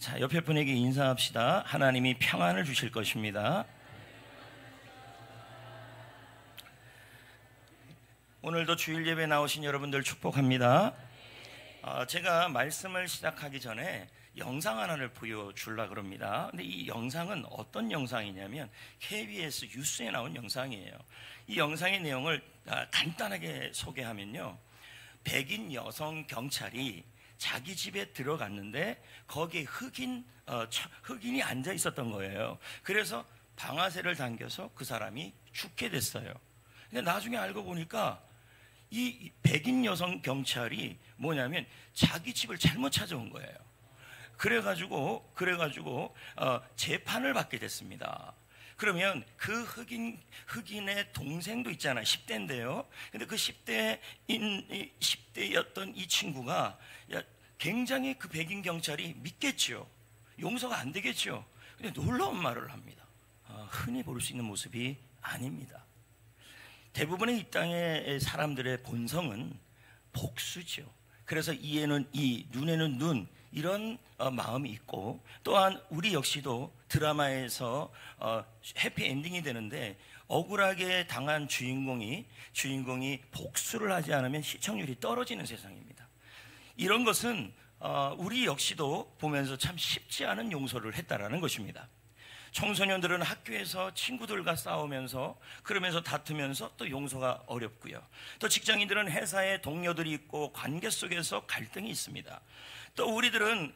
자, 옆에 분에게 인사합시다. 하나님이 평안을 주실 것입니다. 오늘도 주일 예배 나오신 여러분들 축복합니다. 제가 말씀을 시작하기 전에 영상 하나를 보여주려고 합니다. 근데 이 영상은 어떤 영상이냐면 KBS 뉴스에 나온 영상이에요. 이 영상의 내용을 간단하게 소개하면요, 백인 여성 경찰이 자기 집에 들어갔는데 거기에 흑인이 앉아 있었던 거예요. 그래서 방아쇠를 당겨서 그 사람이 죽게 됐어요. 근데 나중에 알고 보니까 이 백인 여성 경찰이 뭐냐면 자기 집을 잘못 찾아온 거예요. 그래가지고 재판을 받게 됐습니다. 그러면 그 흑인의 동생도 있잖아요. 10대인데요. 근데 그 10대였던 이 친구가 굉장히 그 백인 경찰이 믿겠죠. 용서가 안 되겠죠. 근데 놀라운 말을 합니다. 흔히 볼 수 있는 모습이 아닙니다. 대부분의 이 땅의 사람들의 본성은 복수죠. 그래서 이에는 이, 눈에는 눈, 이런 마음이 있고, 또한 우리 역시도 드라마에서 해피엔딩이 되는데 억울하게 당한 주인공이 복수를 하지 않으면 시청률이 떨어지는 세상입니다. 이런 것은 우리 역시도 보면서 참 쉽지 않은 용서를 했다라는 것입니다. 청소년들은 학교에서 친구들과 싸우면서 그러면서 다투면서 또 용서가 어렵고요. 또 직장인들은 회사에 동료들이 있고 관계 속에서 갈등이 있습니다. 또 우리들은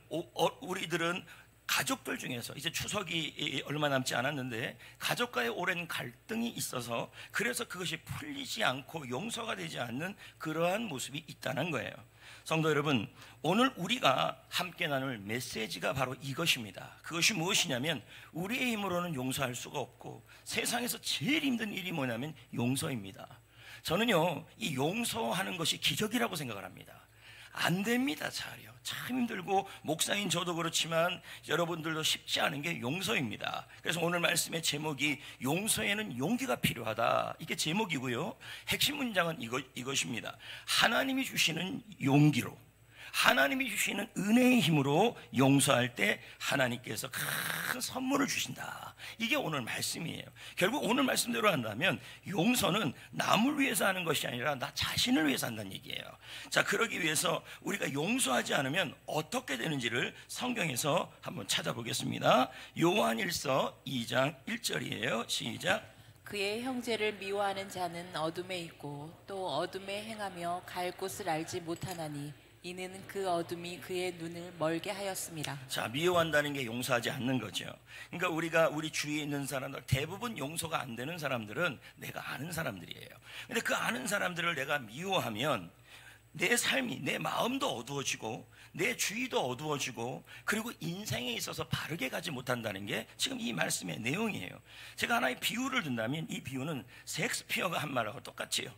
가족들 중에서 이제 추석이 얼마 남지 않았는데 가족과의 오랜 갈등이 있어서 그래서 그것이 풀리지 않고 용서가 되지 않는 그러한 모습이 있다는 거예요. 성도 여러분, 오늘 우리가 함께 나눌 메시지가 바로 이것입니다. 그것이 무엇이냐면 우리의 힘으로는 용서할 수가 없고 세상에서 제일 힘든 일이 뭐냐면 용서입니다. 저는요, 이 용서하는 것이 기적이라고 생각을 합니다. 안 됩니다. 잘요. 참 힘들고 목사인 저도 그렇지만 여러분들도 쉽지 않은 게 용서입니다. 그래서 오늘 말씀의 제목이 용서에는 용기가 필요하다, 이게 제목이고요. 핵심 문장은 이것입니다. 하나님이 주시는 용기로, 하나님이 주시는 은혜의 힘으로 용서할 때 하나님께서 큰 선물을 주신다. 이게 오늘 말씀이에요. 결국 오늘 말씀대로 한다면 용서는 남을 위해서 하는 것이 아니라 나 자신을 위해서 한다는 얘기예요. 자, 그러기 위해서 우리가 용서하지 않으면 어떻게 되는지를 성경에서 한번 찾아보겠습니다. 요한일서 2장 1절이에요. 시작. 그의 형제를 미워하는 자는 어둠에 있고 또 어둠에 행하며 갈 곳을 알지 못하나니 이는 그 어둠이 그의 눈을 멀게 하였습니다. 자, 미워한다는 게 용서하지 않는 거죠. 그러니까 우리 주위에 있는 사람들, 대부분 용서가 안 되는 사람들은 내가 아는 사람들이에요. 근데 그 아는 사람들을 내가 미워하면 내 삶이, 내 마음도 어두워지고 내 주위도 어두워지고 그리고 인생에 있어서 바르게 가지 못한다는 게 지금 이 말씀의 내용이에요. 제가 하나의 비유를 든다면 이 비유는 셰익스피어가 한 말하고 똑같지요.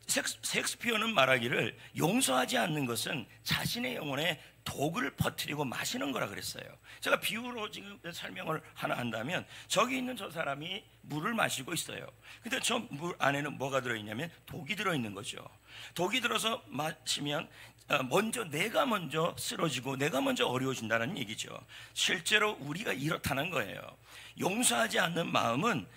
셰익스피어는 말하기를 용서하지 않는 것은 자신의 영혼에 독을 퍼뜨리고 마시는 거라 그랬어요. 제가 비유로 지금 설명을 하나 한다면 저기 있는 저 사람이 물을 마시고 있어요. 근데 저 물 안에는 뭐가 들어있냐면 독이 들어있는 거죠. 독이 들어서 마시면 내가 먼저 쓰러지고 내가 먼저 어려워진다는 얘기죠. 실제로 우리가 이렇다는 거예요. 용서하지 않는 마음은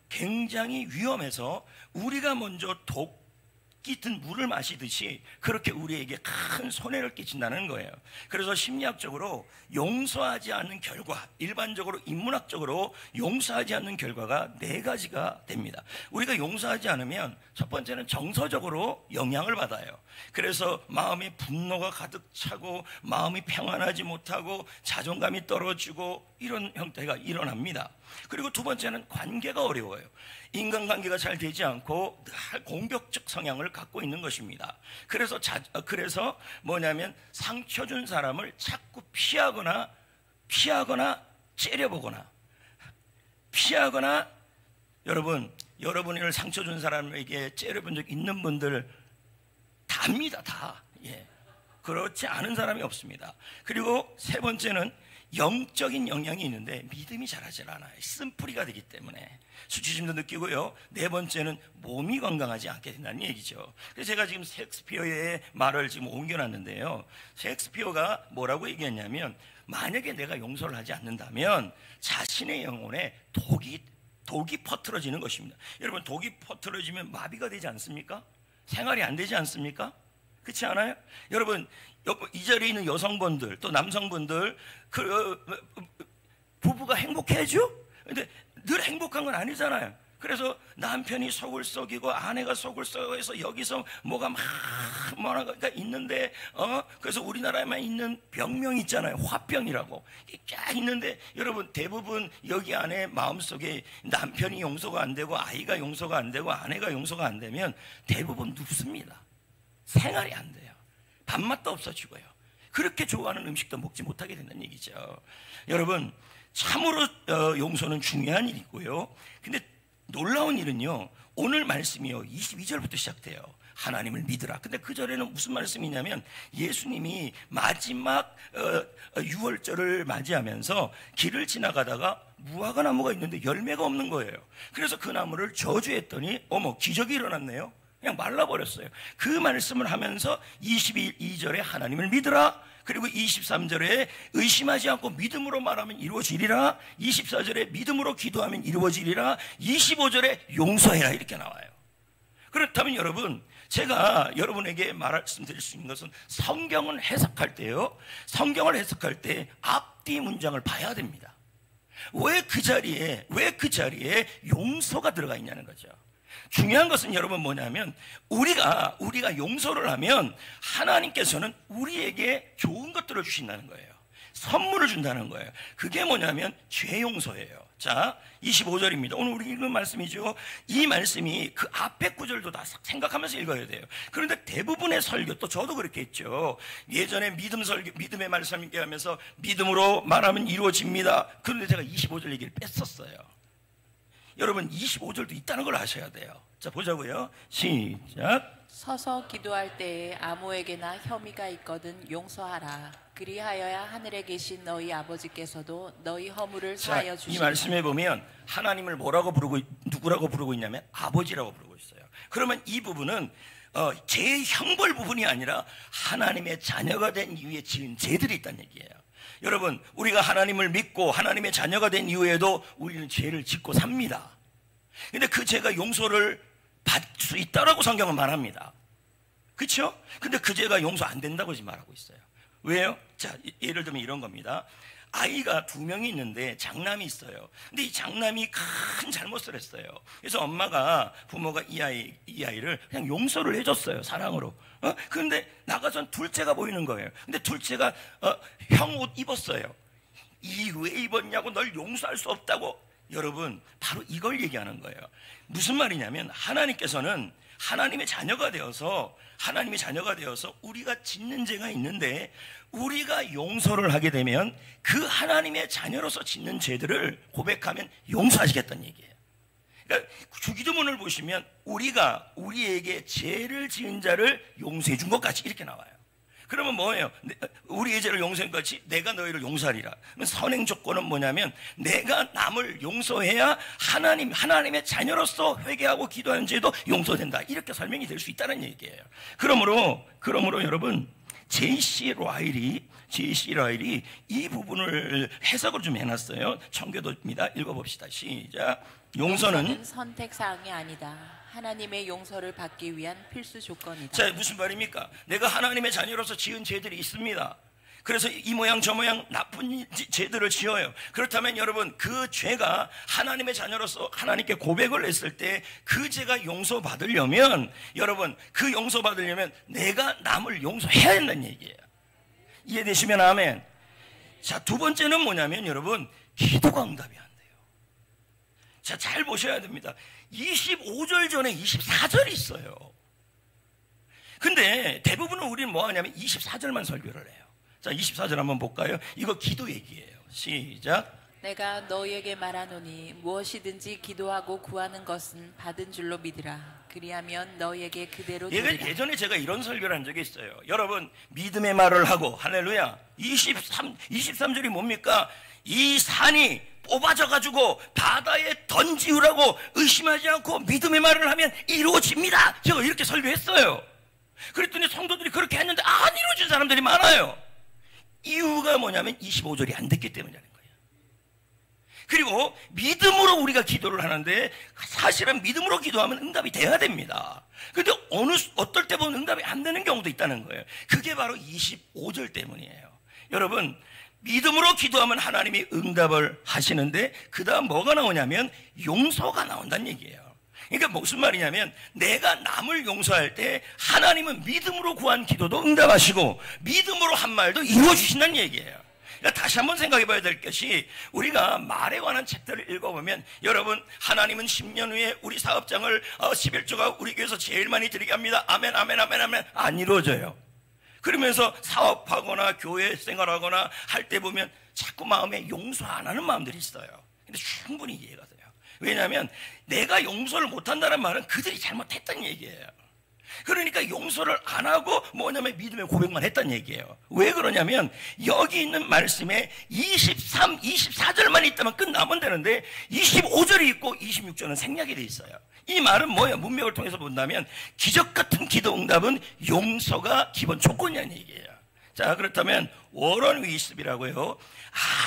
굉장히 위험해서 우리가 먼저 독이 든 물을 마시듯이 그렇게 우리에게 큰 손해를 끼친다는 거예요. 그래서 심리학적으로 용서하지 않는 결과, 일반적으로 인문학적으로 용서하지 않는 결과가 4가지가 됩니다. 우리가 용서하지 않으면 첫 번째는 정서적으로 영향을 받아요. 그래서 마음에 분노가 가득 차고 마음이 평안하지 못하고 자존감이 떨어지고 이런 형태가 일어납니다. 그리고 두 번째는 관계가 어려워요. 인간관계가 잘 되지 않고 늘 공격적 성향을 갖고 있는 것입니다. 그래서 뭐냐면 상처 준 사람을 자꾸 피하거나 째려보거나 여러분을 상처 준 사람에게 째려본 적 있는 분들 답니다. 다. 예. 그렇지 않은 사람이 없습니다. 그리고 세 번째는 영적인 영향이 있는데 믿음이 자라질 않아요. 쓴뿌리가 되기 때문에. 수치심도 느끼고요. 네 번째는 몸이 건강하지 않게 된다는 얘기죠. 그래서 제가 지금 셰익스피어의 말을 지금 옮겨놨는데요. 셰익스피어가 뭐라고 얘기했냐면, 만약에 내가 용서를 하지 않는다면 자신의 영혼에 독이 퍼트러지는 것입니다. 여러분, 독이 퍼트러지면 마비가 되지 않습니까? 생활이 안 되지 않습니까? 그렇지 않아요? 여러분, 이 자리에 있는 여성분들 또 남성분들, 부부가 행복해야죠? 근데 늘 행복한 건 아니잖아요. 그래서 남편이 속을 썩이고 아내가 속을 썩여서 여기서 뭐가 뭐가 있는데, 그래서 우리나라에만 있는 병명 있잖아요. 화병이라고 쫙 있는데, 여러분, 대부분 여기 안에 마음속에 남편이 용서가 안 되고 아이가 용서가 안 되고 아내가 용서가 안 되면 대부분 눕습니다. 생활이 안 돼요. 밥맛도 없어지고요. 그렇게 좋아하는 음식도 먹지 못하게 된다는 얘기죠. 여러분, 참으로 용서는 중요한 일이고요. 근데 놀라운 일은요, 오늘 말씀이요 22절부터 시작돼요. 하나님을 믿으라. 근데 그 절에는 무슨 말씀이냐면, 예수님이 마지막 유월절을 맞이하면서 길을 지나가다가 무화과 나무가 있는데 열매가 없는 거예요. 그래서 그 나무를 저주했더니 어머, 기적이 일어났네요. 그냥 말라버렸어요. 그 말씀을 하면서 22절에 하나님을 믿으라, 그리고 23절에 의심하지 않고 믿음으로 말하면 이루어지리라, 24절에 믿음으로 기도하면 이루어지리라, 25절에 용서해라, 이렇게 나와요. 그렇다면 여러분, 제가 여러분에게 말씀드릴 수 있는 것은, 성경을 해석할 때요, 성경을 해석할 때 앞뒤 문장을 봐야 됩니다. 왜 그 자리에 용서가 들어가 있냐는 거죠. 중요한 것은 여러분 뭐냐면, 우리가 용서를 하면 하나님께서는 우리에게 좋은 것들을 주신다는 거예요. 선물을 준다는 거예요. 그게 뭐냐면 죄 용서예요. 자, 25절입니다. 오늘 우리 읽은 말씀이죠. 이 말씀이 그 앞에 구절도 다 생각하면서 읽어야 돼요. 그런데 대부분의 설교, 또 저도 그렇게 했죠. 예전에 믿음의 말씀 읽게 하면서 믿음으로 말하면 이루어집니다. 그런데 제가 25절 얘기를 뺐었어요. 여러분, 25절도 있다는 걸 아셔야 돼요. 자, 보자고요. 시작. 서서 기도할 때에 아무에게나 혐의가 있거든 용서하라. 그리하여야 하늘에 계신 너희 아버지께서도 너희 허물을 사하여 주시리라. 이 말씀에 보면 하나님을 누구라고 부르고 있냐면 아버지라고 부르고 있어요. 그러면 이 부분은 죄의 형벌 부분이 아니라 하나님의 자녀가 된 이후에 지은 죄들이 있다는 얘기예요. 여러분, 우리가 하나님을 믿고 하나님의 자녀가 된 이후에도 우리는 죄를 짓고 삽니다. 근데 그 죄가 용서를 받을 수 있다라고 성경은 말합니다. 그렇죠? 근데 그 죄가 용서 안 된다고 지금 말하고 있어요. 왜요? 자, 예를 들면 이런 겁니다. 아이가 2명이 있는데 장남이 있어요. 근데 이 장남이 큰 잘못을 했어요. 그래서 부모가 이 아이를 그냥 용서를 해줬어요. 사랑으로. 그런데 나가선 둘째가 보이는 거예요. 근데 둘째가 형 옷 입었어요. 이 왜 입었냐고, 널 용서할 수 없다고. 여러분, 바로 이걸 얘기하는 거예요. 무슨 말이냐면, 하나님께서는 하나님의 자녀가 되어서 우리가 짓는 죄가 있는데, 우리가 용서를 하게 되면 그 하나님의 자녀로서 짓는 죄들을 고백하면 용서하시겠다는 얘기예요. 그러니까 주기도문을 보시면 우리에게 죄를 지은 자를 용서해 준 것 같이 이렇게 나와요. 그러면 뭐예요? 우리의 죄를 용서한 것 같이 내가 너희를 용서하리라. 선행 조건은 뭐냐면, 내가 남을 용서해야 하나님의 자녀로서 회개하고 기도하는 죄도 용서된다, 이렇게 설명이 될 수 있다는 얘기예요. 그러므로 여러분, J.C. 라일이 이 부분을 해석을 좀 해놨어요. 청교도입니다. 읽어봅시다. 시작. 용서는 선택사항이 아니다. 하나님의 용서를 받기 위한 필수 조건이다. 자, 무슨 말입니까? 내가 하나님의 자녀로서 지은 죄들이 있습니다. 그래서 이 모양 저 모양 나쁜 죄들을 지어요. 그렇다면 여러분, 그 죄가 하나님의 자녀로서 하나님께 고백을 했을 때 그 죄가 용서받으려면, 여러분, 그 용서받으려면 내가 남을 용서해야 된다는 얘기예요. 이해되시면 아멘. 자, 두 번째는 뭐냐면 여러분, 기도가 응답이 안 돼요. 자, 잘 보셔야 됩니다. 25절 전에 24절이 있어요. 근데 대부분은 우리는 뭐 하냐면 24절만 설교를 해요. 자, 24절 한번 볼까요? 이거 기도 얘기예요. 시작. 내가 너희에게 말하노니 무엇이든지 기도하고 구하는 것은 받은 줄로 믿으라. 그리하면 너희에게 그대로 되리라. 예전에 제가 이런 설교를 한 적이 있어요. 여러분, 믿음의 말을 하고, 할렐루야, 23절이 뭡니까? 이 산이 뽑아져가지고 바다에 던지우라고 의심하지 않고 믿음의 말을 하면 이루어집니다. 제가 이렇게 설교했어요. 그랬더니 성도들이 그렇게 했는데 안 이루어진 사람들이 많아요. 이유가 뭐냐면 25절이 안 됐기 때문이라는 거예요. 그리고 믿음으로 우리가 기도를 하는데 사실은 믿음으로 기도하면 응답이 돼야 됩니다. 그런데 어떨 때 보면 응답이 안 되는 경우도 있다는 거예요. 그게 바로 25절 때문이에요. 여러분, 믿음으로 기도하면 하나님이 응답을 하시는데 그 다음 뭐가 나오냐면 용서가 나온다는 얘기예요. 그러니까 무슨 말이냐면 내가 남을 용서할 때 하나님은 믿음으로 구한 기도도 응답하시고 믿음으로 한 말도 이루어주신다는 얘기예요. 그러니까 다시 한번 생각해 봐야 될 것이, 우리가 말에 관한 책들을 읽어보면 여러분, 하나님은 10년 후에 우리 사업장을 11조가 우리 교회에서 제일 많이 드리게 합니다. 아멘 아멘 아멘 아멘. 안 이루어져요. 그러면서 사업하거나 교회 생활하거나 할 때 보면 자꾸 마음에 용서 안 하는 마음들이 있어요. 근데 충분히 이해가 돼요. 왜냐하면 내가 용서를 못한다는 말은 그들이 잘못했다는 얘기예요. 그러니까 용서를 안 하고 뭐냐면 믿음의 고백만 했다는 얘기예요. 왜 그러냐면 여기 있는 말씀에 23, 24절만 있다면 끝나면 되는데 25절이 있고 26절은 생략이 돼 있어요. 이 말은 뭐예요? 문맥을 통해서 본다면 기적 같은 기도 응답은 용서가 기본 조건이라는 얘기예요. 자, 그렇다면 워런 위스비라고요,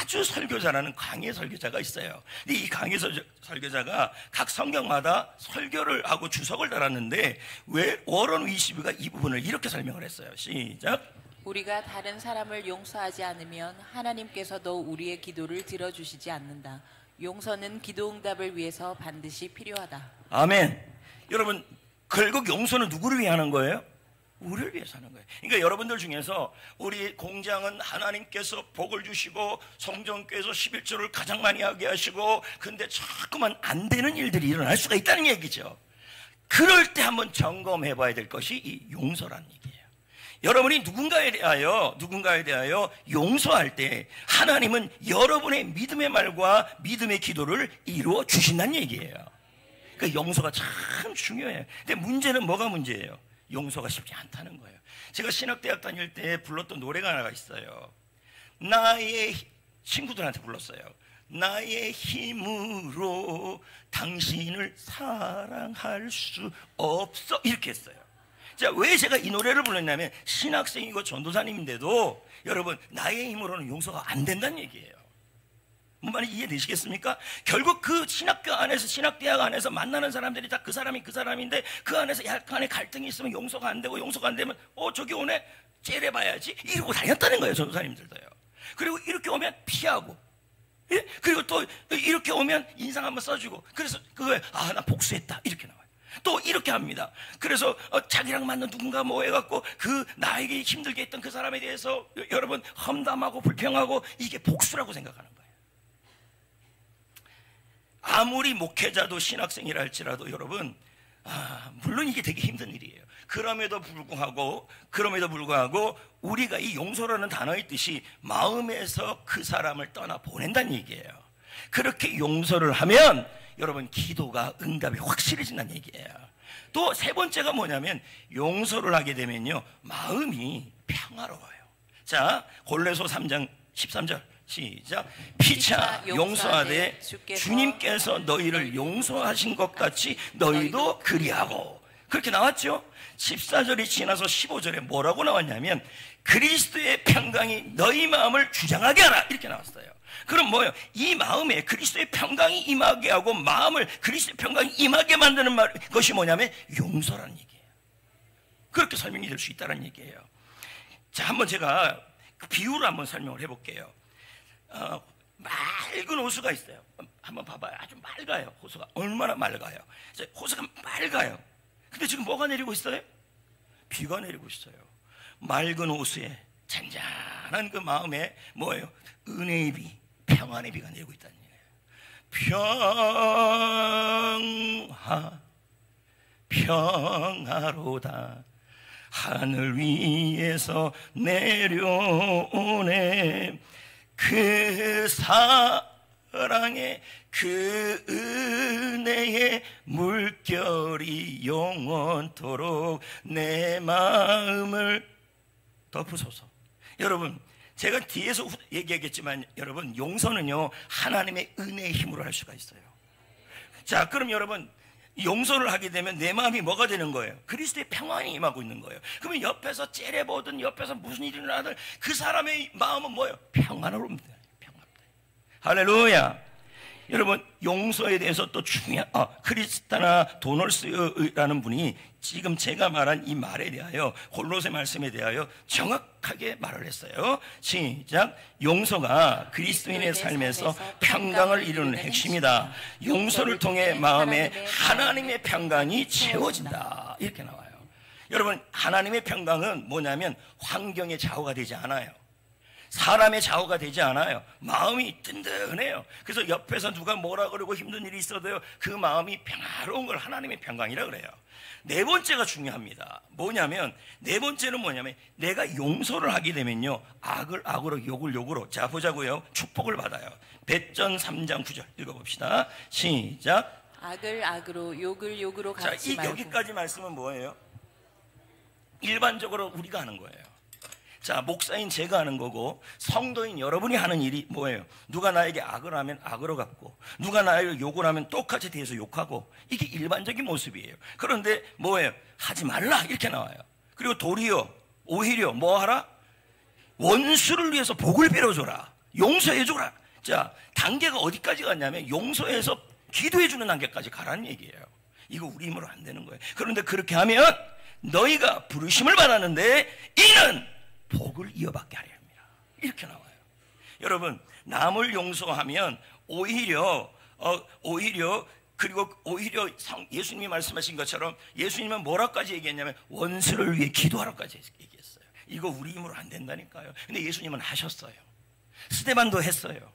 아주 설교 잘하는 강의 설교자가 있어요. 근데 이 강의 설교자가 각 성경마다 설교를 하고 주석을 달았는데 왜 워런 위스비가 이 부분을 이렇게 설명을 했어요. 시작. 우리가 다른 사람을 용서하지 않으면 하나님께서도 우리의 기도를 들어주시지 않는다. 용서는 기도 응답을 위해서 반드시 필요하다. 아멘. 여러분, 결국 용서는 누구를 위해 하는 거예요? 우리를 위해서 하는 거예요. 그러니까 여러분들 중에서 우리 공장은 하나님께서 복을 주시고 성전교회에서 11조를 가장 많이 하게 하시고 근데 자꾸만 안 되는 일들이 일어날 수가 있다는 얘기죠. 그럴 때 한번 점검해 봐야 될 것이 이 용서라는 얘기예요. 여러분이 누군가에 대하여 용서할 때 하나님은 여러분의 믿음의 말과 믿음의 기도를 이루어 주신다는 얘기예요. 그러니까 용서가 참 중요해요. 근데 문제는 뭐가 문제예요? 용서가 쉽지 않다는 거예요. 제가 신학대학 다닐 때 불렀던 노래가 하나가 있어요. 나의 친구들한테 불렀어요. 나의 힘으로 당신을 사랑할 수 없어, 이렇게 했어요. 자, 왜 제가 이 노래를 불렀냐면 신학생이고 전도사님인데도 여러분, 나의 힘으로는 용서가 안 된다는 얘기예요. 뭔 말인지 이해되시겠습니까? 결국 그 신학교 안에서, 신학대학 안에서 만나는 사람들이 다 그 사람이 그 사람인데 그 안에서 약간의 갈등이 있으면 용서가 안 되고, 용서가 안 되면 저기 오네, 째려봐야지 이러고 다녔다는 거예요, 전도사님들도요. 그리고 이렇게 오면 피하고, 예? 그리고 또 이렇게 오면 인상 한번 써주고, 그래서 그거에 나 복수했다 이렇게 나와요. 또 이렇게 합니다. 그래서 자기랑 맞는 누군가 뭐 해갖고 그 나에게 힘들게 했던 그 사람에 대해서 여러분 험담하고 불평하고, 이게 복수라고 생각하는 거예요. 아무리 목회자도 신학생이라 할지라도 여러분, 물론 이게 되게 힘든 일이에요. 그럼에도 불구하고 우리가 이 용서라는 단어의 뜻이 마음에서 그 사람을 떠나 보낸다는 얘기예요. 그렇게 용서를 하면 여러분 기도가 응답이 확실해진다는 얘기예요. 또 세 번째가 뭐냐면 용서를 하게 되면요 마음이 평화로워요. 자, 골로새 3장 13절 시작. 피차 용서하되 주님께서 너희를 용서하신 것 같이 너희도 그리하고. 그렇게 나왔죠. 14절이 지나서 15절에 뭐라고 나왔냐면 그리스도의 평강이 너희 마음을 주장하게 하라, 이렇게 나왔어요. 그럼 뭐예요? 이 마음에 그리스도의 평강이 임하게 하고 마음을 그리스도의 평강이 임하게 만드는 것이 뭐냐면 용서라는 얘기예요. 그렇게 설명이 될 수 있다는 얘기예요. 자, 한번 제가 그 비유로 한번 설명을 해볼게요. 맑은 호수가 있어요. 한번 봐봐요. 아주 맑아요. 호수가 얼마나 맑아요. 호수가 맑아요. 근데 지금 뭐가 내리고 있어요? 비가 내리고 있어요. 맑은 호수에 잔잔한 그 마음에 뭐예요? 은혜의 비, 평안의 비가 내리고 있다는 얘기예요. 평화로다 하늘 위에서 내려오네 그 사랑의 그 은혜의 물결이 영원토록 내 마음을 덮으소서. 여러분, 제가 뒤에서 얘기하겠지만 여러분, 용서는요 하나님의 은혜의 힘으로 할 수가 있어요. 자, 그럼 여러분, 용서를 하게 되면 내 마음이 뭐가 되는 거예요? 그리스도의 평안이 임하고 있는 거예요. 그러면 옆에서 째려보든 옆에서 무슨 일이 일어나든 그 사람의 마음은 뭐예요? 평안으로 옵니다. 평안합니다. 할렐루야. 여러분, 용서에 대해서 또 중요한 크리스타나 도널스라는 분이 지금 제가 말한 이 말에 대하여, 골로새 말씀에 대하여 정확하게 말을 했어요. 시작. 용서가 그리스도인의 삶에서 평강을 이루는 핵심이다. 용서를 통해 마음에 하나님의 평강이 채워진다. 이렇게 나와요. 여러분, 하나님의 평강은 뭐냐면 환경의 좌우가 되지 않아요. 사람의 좌우가 되지 않아요. 마음이 든든해요. 그래서 옆에서 누가 뭐라 그러고 힘든 일이 있어도요, 그 마음이 평화로운 걸 하나님의 평강이라 그래요. 네 번째가 중요합니다. 뭐냐면, 네 번째는 뭐냐면, 내가 용서를 하게 되면요, 악을 악으로, 욕을 욕으로. 자, 보자고요. 축복을 받아요.別전 3장 9절 읽어봅시다. 시작. 악을 악으로, 욕을 욕으로 자, 갚지 말고. 여기까지 말씀은 뭐예요? 일반적으로 우리가 하는 거예요. 자, 목사인 제가 하는 거고, 성도인 여러분이 하는 일이 뭐예요? 누가 나에게 악을 하면 악으로 갚고, 누가 나에게 욕을 하면 똑같이 대해서 욕하고, 이게 일반적인 모습이에요. 그런데 뭐예요? 하지 말라 이렇게 나와요. 그리고 도리어, 오히려 뭐 하라? 원수를 위해서 복을 빌어줘라, 용서해줘라. 자, 단계가 어디까지 갔냐면 용서해서 기도해주는 단계까지 가라는 얘기예요. 이거 우리 힘으로 안 되는 거예요. 그런데 그렇게 하면 너희가 부르심을 받았는데 이는 복을 이어받게 하려 합니다. 이렇게 나와요. 여러분, 남을 용서하면 오히려 예수님이 말씀하신 것처럼, 예수님은 뭐라까지 얘기했냐면 원수를 위해 기도하라까지 얘기했어요. 이거 우리 힘으로 안 된다니까요. 근데 예수님은 하셨어요. 스데반도 했어요.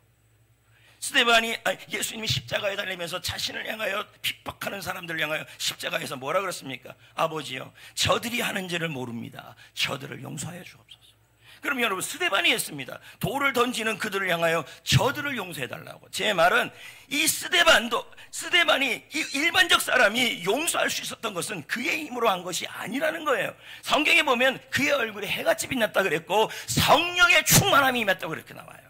스데반이, 예수님이 십자가에 달리면서 자신을 향하여 핍박하는 사람들을 향하여 십자가에서 뭐라 그랬습니까? 아버지요, 저들이 하는 죄를 모릅니다. 저들을 용서하여 주옵소서. 그럼 여러분, 스데반이 했습니다. 돌을 던지는 그들을 향하여 저들을 용서해달라고. 제 말은 이 스데반이 이 일반적 사람이 용서할 수 있었던 것은 그의 힘으로 한 것이 아니라는 거예요. 성경에 보면 그의 얼굴에 해같이 빛났다 그랬고 성령의 충만함이 임했다고 그렇게 나와요.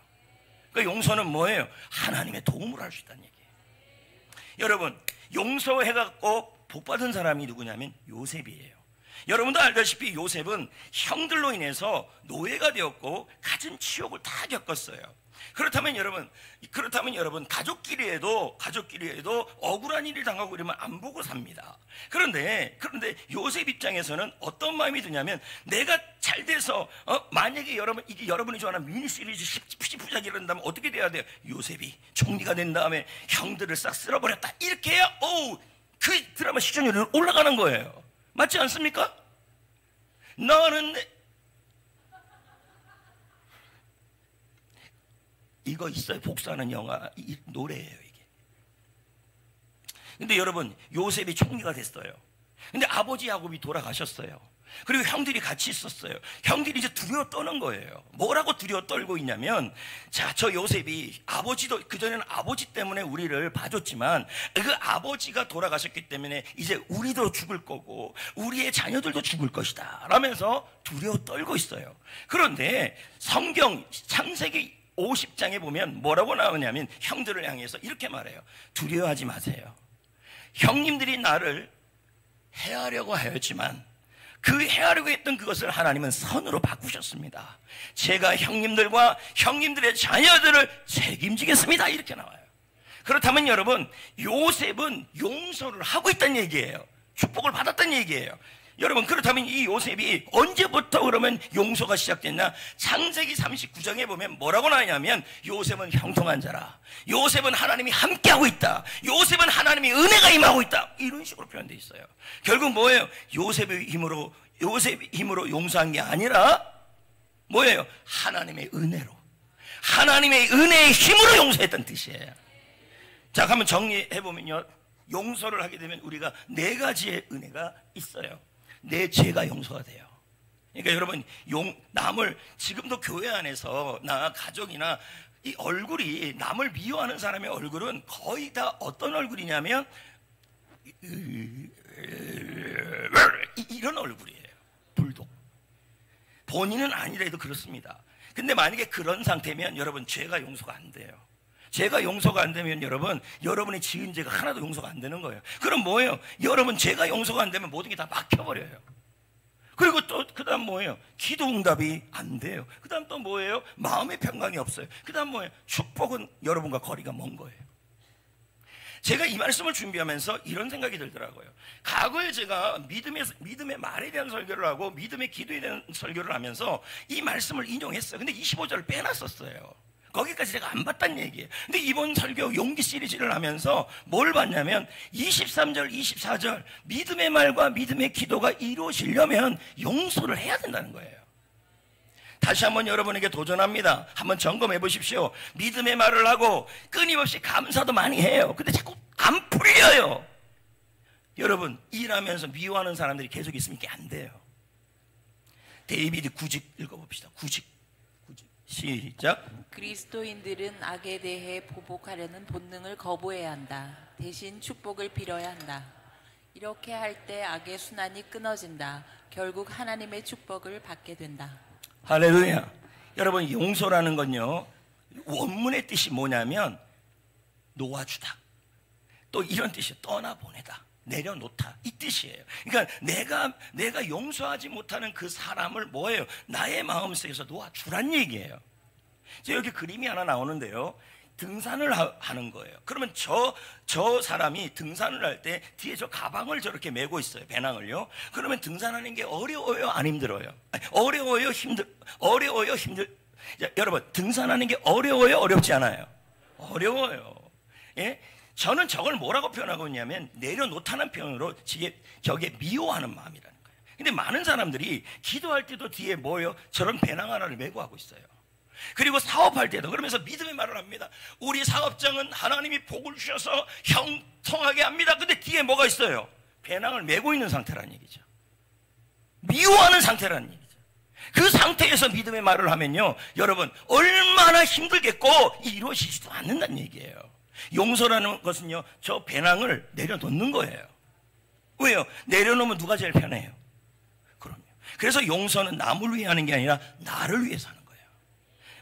그 용서는 뭐예요? 하나님의 도움을 할 수 있다는 얘기예요. 여러분, 용서해갖고 복받은 사람이 누구냐면 요셉이에요. 여러분도 알다시피 요셉은 형들로 인해서 노예가 되었고 갖은 치욕을 다 겪었어요. 그렇다면 여러분 가족끼리에도 억울한 일을 당하고 이러면 안 보고 삽니다. 그런데 요셉 입장에서는 어떤 마음이 드냐면, 내가 잘 돼서 만약에 이게 여러분이 좋아하는 미니시리즈 10부작이 이런다면 어떻게 돼야 돼요? 요셉이 총리가 된 다음에 형들을 싹 쓸어버렸다, 이렇게 해야 그 드라마 시청률이 올라가는 거예요. 맞지 않습니까? 너는 이거 있어요. 복수하는 영화, 노래예요 이게. 근데 여러분, 요셉이 총리가 됐어요. 근데 아버지 야곱이 돌아가셨어요. 그리고 형들이 같이 있었어요. 형들이 이제 두려워 떠는 거예요. 뭐라고 두려워 떨고 있냐면, 자, 저 요셉이 아버지도, 그전에는 아버지 때문에 우리를 봐줬지만 그 아버지가 돌아가셨기 때문에 이제 우리도 죽을 거고 우리의 자녀들도 죽을 것이다 라면서 두려워 떨고 있어요. 그런데 성경 창세기 50장에 보면 뭐라고 나오냐면, 형들을 향해서 이렇게 말해요. 두려워하지 마세요. 형님들이 나를 해하려고 하였지만 그 해하려고 했던 그것을 하나님은 선으로 바꾸셨습니다. 제가 형님들과 형님들의 자녀들을 책임지겠습니다. 이렇게 나와요. 그렇다면 여러분, 요셉은 용서를 하고 있다는 얘기예요. 축복을 받았다는 얘기예요. 여러분, 그렇다면 이 요셉이 언제부터 그러면 용서가 시작됐냐? 창세기 39장에 보면 뭐라고 나오냐면, 요셉은 형통한 자라, 요셉은 하나님이 함께하고 있다, 요셉은 하나님의 은혜가 임하고 있다, 이런 식으로 표현되어 있어요. 결국 뭐예요? 요셉의 힘으로 용서한 게 아니라 뭐예요? 하나님의 은혜로, 하나님의 은혜의 힘으로 용서했다는 뜻이에요. 자, 한번 정리해보면요, 용서를 하게 되면 우리가 네 가지의 은혜가 있어요. 내 죄가 용서가 돼요. 그러니까 여러분, 남을 지금도 교회 안에서 나 가족이나 이 얼굴이, 남을 미워하는 사람의 얼굴은 거의 다 어떤 얼굴이냐면 이런 얼굴이에요. 불독. 본인은 아니래도 그렇습니다. 근데 만약에 그런 상태면 여러분 죄가 용서가 안 돼요. 죄가 용서가 안 되면 여러분, 여러분이 지은 죄가 하나도 용서가 안 되는 거예요. 그럼 뭐예요? 여러분 죄가 용서가 안 되면 모든 게 다 막혀버려요. 그리고 또 그 다음 뭐예요? 기도 응답이 안 돼요. 그 다음 또 뭐예요? 마음의 평강이 없어요. 그 다음 뭐예요? 축복은 여러분과 거리가 먼 거예요. 제가 이 말씀을 준비하면서 이런 생각이 들더라고요. 과거에 제가 믿음의 말에 대한 설교를 하고 믿음의 기도에 대한 설교를 하면서 이 말씀을 인용했어요. 근데 25절을 빼놨었어요. 거기까지 제가 안 봤다는 얘기예요. 근데 이번 설교 용기 시리즈를 하면서 뭘 봤냐면 23절, 24절 믿음의 말과 믿음의 기도가 이루어지려면 용서를 해야 된다는 거예요. 다시 한번 여러분에게 도전합니다. 한번 점검해 보십시오. 믿음의 말을 하고 끊임없이 감사도 많이 해요. 근데 자꾸 안 풀려요. 여러분, 일하면서 미워하는 사람들이 계속 있으면 이게 안 돼요. 데이비드 구직 읽어봅시다. 구직 시작. 그리스도인들은 악에 대해 보복하려는 본능을 거부해야 한다. 대신 축복을 빌어야 한다. 이렇게 할 때 악의 순환이 끊어진다. 결국 하나님의 축복을 받게 된다. 할렐루야. 여러분, 용서라는 건요, 원문의 뜻이 뭐냐면 놓아주다, 또 이런 뜻이에요. 떠나보내다, 내려놓다, 이 뜻이에요. 그러니까 내가 용서하지 못하는 그 사람을 뭐예요? 나의 마음속에서 놓아주란 얘기예요. 여기 그림이 하나 나오는데요, 등산을 하는 거예요. 그러면 저 사람이 등산을 할 때 뒤에 저 가방을 저렇게 메고 있어요. 배낭을요. 그러면 등산하는 게 어려워요, 안 힘들어요? 어려워요, 힘들. 자, 여러분, 등산하는 게 어려워요, 어렵지 않아요? 어려워요. 예? 저는 저걸 뭐라고 표현하고 있냐면 내려놓다는 표현으로 저게 미워하는 마음이라는 거예요. 근데 많은 사람들이 기도할 때도 뒤에 뭐예요? 저런 배낭 하나를 메고 하고 있어요. 그리고 사업할 때도 그러면서 믿음의 말을 합니다. 우리 사업장은 하나님이 복을 주셔서 형통하게 합니다. 근데 뒤에 뭐가 있어요? 배낭을 메고 있는 상태라는 얘기죠. 미워하는 상태라는 얘기죠. 그 상태에서 믿음의 말을 하면요, 여러분, 얼마나 힘들겠고 이루어지지도 않는다는 얘기예요. 용서라는 것은요, 저 배낭을 내려놓는 거예요. 왜요? 내려놓으면 누가 제일 편해요? 그럼요. 그래서 용서는 남을 위해 하는 게 아니라 나를 위해서 하는 거예요.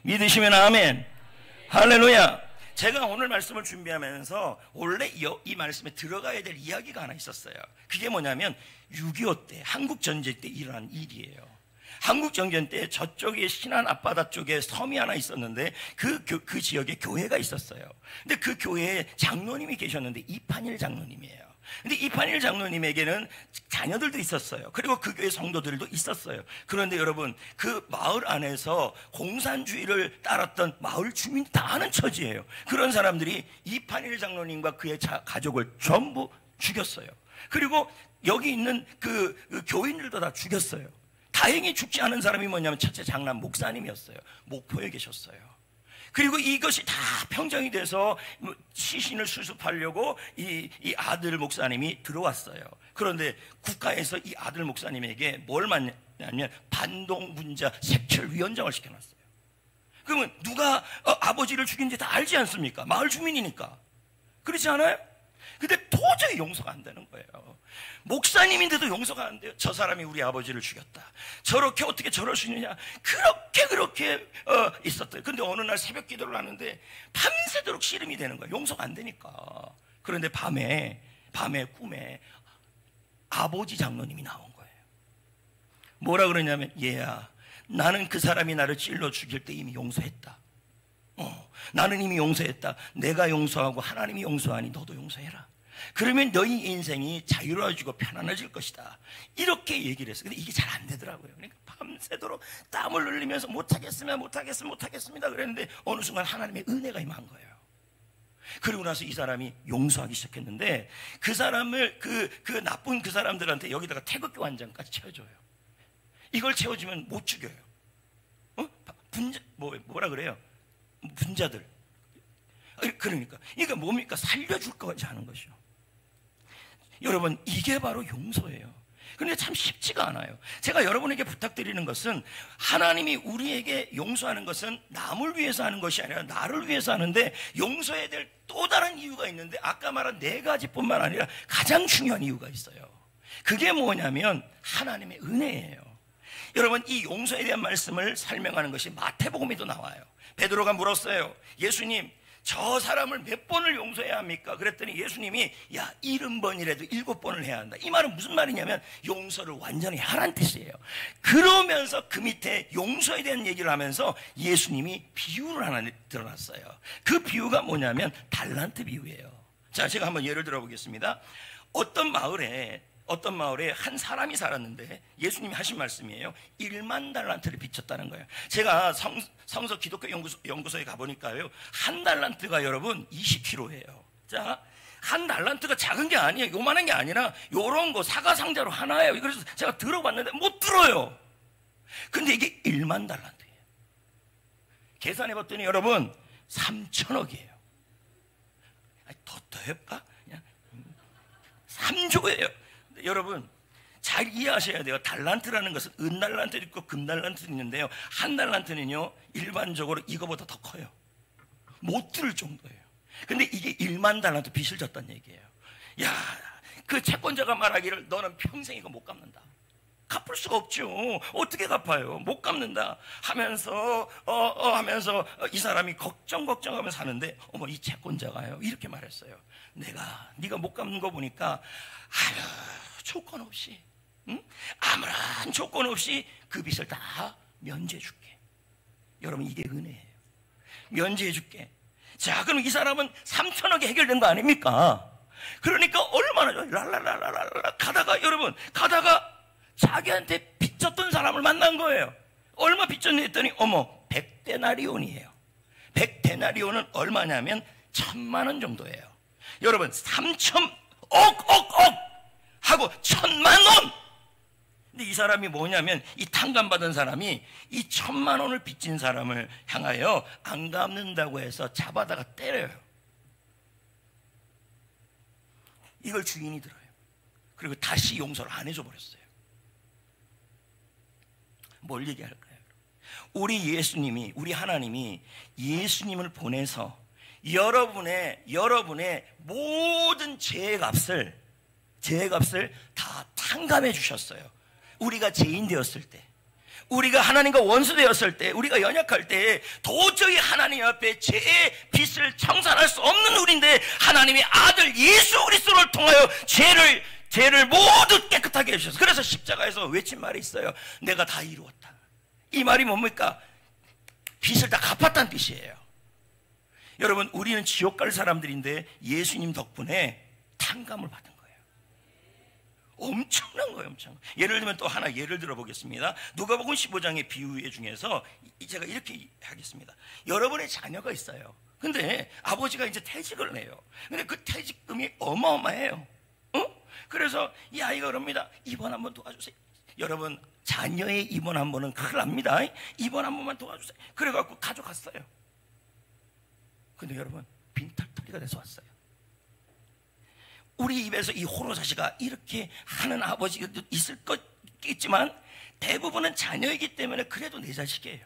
믿으시면 아멘. 할렐루야. 제가 오늘 말씀을 준비하면서 원래 이 말씀에 들어가야 될 이야기가 하나 있었어요. 그게 뭐냐면 6.25 때, 한국전쟁 때 일어난 일이에요. 한국전쟁 때 저쪽에 신안 앞바다 쪽에 섬이 하나 있었는데 그 지역에 교회가 있었어요. 근데 그 교회에 장로님이 계셨는데 이판일 장로님이에요. 근데 이판일 장로님에게는 자녀들도 있었어요. 그리고 그 교회 성도들도 있었어요. 그런데 여러분, 그 마을 안에서 공산주의를 따랐던 마을 주민 다 아는 처지예요. 그런 사람들이 이판일 장로님과 그의 가족을 전부 죽였어요. 그리고 여기 있는 그 교인들도 다 죽였어요. 다행히 죽지 않은 사람이 뭐냐면 첫째 장남 목사님이었어요. 목포에 계셨어요. 그리고 이것이 다 평정이 돼서 시신을 수습하려고 이 아들 목사님이 들어왔어요. 그런데 국가에서 이 아들 목사님에게 뭘 맞냐면 반동분자 색출위원장을 시켜놨어요. 그러면 누가 아버지를 죽인지 다 알지 않습니까? 마을 주민이니까. 그렇지 않아요? 근데 도저히 용서가 안 되는 거예요. 목사님인데도 용서가 안 돼요. 저 사람이 우리 아버지를 죽였다. 저렇게 어떻게 저럴 수 있느냐. 그렇게 있었대요. 근데 어느 날 새벽 기도를 하는데 밤새도록 씨름이 되는 거예요. 용서가 안 되니까. 그런데 밤에 꿈에 아버지 장로님이 나온 거예요. 뭐라 그러냐면, 얘야, 나는 그 사람이 나를 찔러 죽일 때 이미 용서했다. 나는 이미 용서했다. 내가 용서하고 하나님이 용서하니 너도 용서해라. 그러면 너희 인생이 자유로워지고 편안해질 것이다. 이렇게 얘기를 했어요. 근데 이게 잘 안 되더라고요. 그러니까 밤새도록 땀을 흘리면서 못하겠습니다 그랬는데 어느 순간 하나님의 은혜가 임한 거예요. 그리고 나서 이 사람이 용서하기 시작했는데 그 사람을 그 나쁜 그 사람들한테 여기다가 태극기 완장까지 채워줘요. 이걸 채워주면 못 죽여요. 뭐라 그래요? 분자들. 그러니까 뭡니까? 살려줄 거지 하는 것이요. 여러분, 이게 바로 용서예요. 그런데 참 쉽지가 않아요. 제가 여러분에게 부탁드리는 것은 하나님이 우리에게 용서하는 것은 남을 위해서 하는 것이 아니라 나를 위해서 하는데 용서해야 될 또 다른 이유가 있는데 아까 말한 네 가지뿐만 아니라 가장 중요한 이유가 있어요. 그게 뭐냐면 하나님의 은혜예요. 여러분, 이 용서에 대한 말씀을 설명하는 것이 마태복음에도 나와요. 베드로가 물었어요. 예수님, 저 사람을 몇 번을 용서해야 합니까? 그랬더니 예수님이 70번이라도 7번을 해야 한다. 이 말은 무슨 말이냐면 용서를 완전히 하라는 뜻이에요. 그러면서 그 밑에 용서에 대한 얘기를 하면서 예수님이 비유를 하나 드러났어요. 그 비유가 뭐냐면 달란트 비유예요. 자, 제가 한번 예를 들어 보겠습니다. 어떤 마을에 한 사람이 살았는데 예수님이 하신 말씀이에요. 1만 달란트를 빚졌다는 거예요. 제가 성서 기독교 연구소에 가보니까요, 한 달란트가 여러분 20kg예요. 자, 한 달란트가 작은 게 아니에요. 요만한 게 아니라 요런 거 사과상자로 하나예요. 그래서 제가 들어봤는데 못 들어요. 근데 이게 1만 달란트예요. 계산해봤더니 여러분 3천억이에요. 더 해볼까? 3조예요. 여러분 잘 이해하셔야 돼요. 달란트라는 것은 은달란트도 있고 금달란트도 있는데요, 한 달란트는요 일반적으로 이거보다 더 커요. 못 들을 정도예요. 근데 이게 1만 달란트 빚을 졌다는 얘기예요. 야, 그 채권자가 말하기를 너는 평생 이거 못 갚는다. 갚을 수가 없죠. 어떻게 갚아요? 못 갚는다 하면서 이 사람이 걱정하면서 사는데 어머, 이 채권자가요 이렇게 말했어요. 네가 못 갚는 거 보니까 조건 없이, 아무런 조건 없이 그 빚을 다 면제해 줄게. 여러분, 이게 은혜예요. 면제해 줄게. 자, 그럼 이 사람은 3천억이 해결된 거 아닙니까? 그러니까 얼마나 랄랄랄랄랄 가다가 자기한테 빚졌던 사람을 만난 거예요. 얼마 빚졌니 했더니 어머, 100데나리온이에요 100데나리온은 얼마냐면 1,000만 원 정도예요. 여러분, 3천억 하고 1,000만 원. 근데 이 사람이 뭐냐면 이 탕감받은 사람이 이 1,000만 원을 빚진 사람을 향하여 안 갚는다고 해서 잡아다가 때려요. 이걸 주인이 들어요. 그리고 다시 용서를 안 해줘 버렸어요. 뭘 얘기할까요? 우리 하나님이 예수님을 보내서 여러분의 모든 죄의 값을 다 탕감해 주셨어요. 우리가 죄인 되었을 때, 우리가 하나님과 원수 되었을 때, 우리가 연약할 때 도저히 하나님 앞에 죄의 빚을 청산할 수 없는 우리인데 하나님이 아들 예수 그리스도를 통하여 죄를 모두 깨끗하게 해주셨어요. 그래서 십자가에서 외친 말이 있어요. 내가 다 이루었다. 이 말이 뭡니까? 빚을 다 갚았다는 뜻이에요. 여러분, 우리는 지옥 갈 사람들인데 예수님 덕분에 탕감을 받은 거예요. 엄청난 거예요. 예를 들면 또 하나 예를 들어보겠습니다. 누가복음 15장의 비유 중에서 제가 이렇게 하겠습니다. 여러분의 자녀가 있어요. 근데 아버지가 이제 퇴직을 해요. 근데 그 퇴직금이 어마어마해요. 그래서 이 아이가 그럽니다. 입원 한번 도와주세요. 여러분, 자녀의 입원 한 번은 큰일 납니다. 입원 한 번만 도와주세요. 그래갖고 가져갔어요. 근데 여러분, 빈털터리가 돼서 왔어요. 우리 입에서 이 호로자시가 이렇게 하는 아버지가 있을 거겠지만 대부분은 자녀이기 때문에 그래도 내 자식이에요.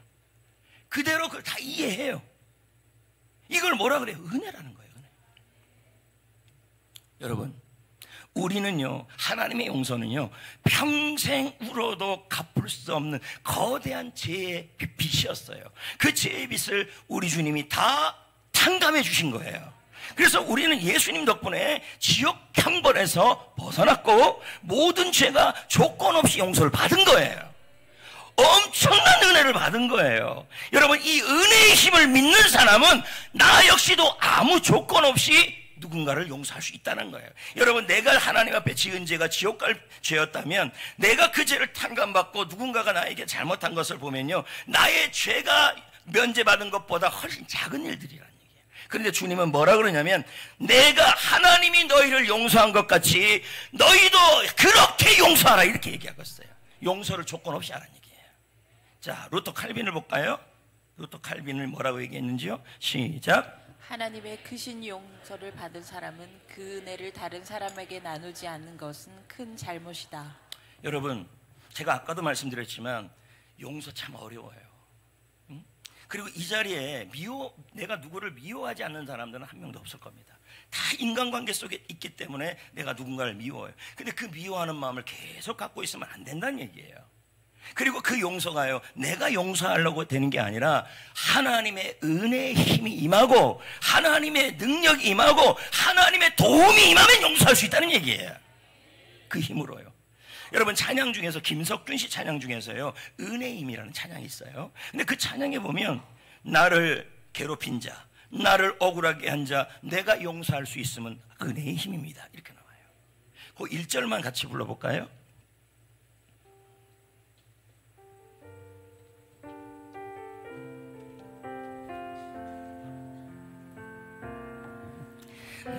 그대로 그걸 다 이해해요. 이걸 뭐라 그래요? 은혜라는 거예요. 은혜. 여러분, 우리는요, 하나님의 용서는요, 평생 울어도 갚을 수 없는 거대한 죄의 빚이었어요. 그 죄의 빚을 우리 주님이 다 탕감해 주신 거예요. 그래서 우리는 예수님 덕분에 지옥 형벌에서 벗어났고 모든 죄가 조건 없이 용서를 받은 거예요. 엄청난 은혜를 받은 거예요. 여러분, 이 은혜의 힘을 믿는 사람은 나 역시도 아무 조건 없이 누군가를 용서할 수 있다는 거예요. 여러분, 내가 하나님 앞에 지은 죄가 지옥 갈 죄였다면 내가 그 죄를 탕감받고 누군가가 나에게 잘못한 것을 보면요, 나의 죄가 면제받은 것보다 훨씬 작은 일들이라는 얘기예요. 그런데 주님은 뭐라 그러냐면 내가 하나님이 너희를 용서한 것 같이 너희도 그렇게 용서하라 이렇게 얘기하고 있어요. 용서를 조건 없이 하라는 얘기예요. 자, 루터 칼빈을 볼까요? 루터 칼빈을 뭐라고 얘기했는지요? 시작. 하나님의 크신 용서를 받은 사람은 그 은혜를 다른 사람에게 나누지 않는 것은 큰 잘못이다. 여러분, 제가 아까도 말씀드렸지만 용서 참 어려워요. 그리고 이 자리에 내가 누구를 미워하지 않는 사람들은 한 명도 없을 겁니다. 다 인간관계 속에 있기 때문에 내가 누군가를 미워해요. 근데 그 미워하는 마음을 계속 갖고 있으면 안 된다는 얘기예요. 그리고 그 용서가요, 내가 용서하려고 되는 게 아니라 하나님의 은혜의 힘이 임하고 하나님의 능력이 임하고 하나님의 도움이 임하면 용서할 수 있다는 얘기예요. 그 힘으로요. 여러분, 찬양 중에서 김석준 씨 찬양 중에서요, 은혜의 힘이라는 찬양이 있어요. 근데 그 찬양에 보면 나를 괴롭힌 자, 나를 억울하게 한 자 내가 용서할 수 있으면 은혜의 힘입니다, 이렇게 나와요. 그 1절만 같이 불러볼까요?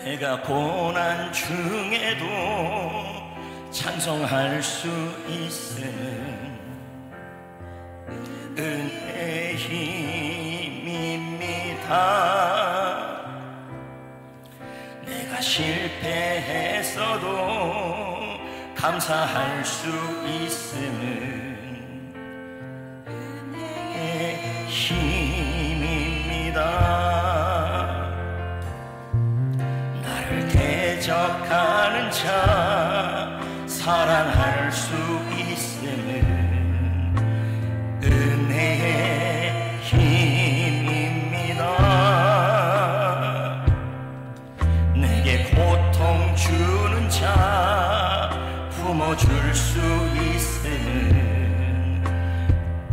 내가 고난 중에도 찬송할 수 있으는 은혜의 힘입니다. 내가 실패했어도 감사할 수 있으는 은혜의 힘입니다. 대적하는 자 사랑할 수 있으는 은혜의 힘입니다. 내게 고통 주는 자 품어줄 수 있으는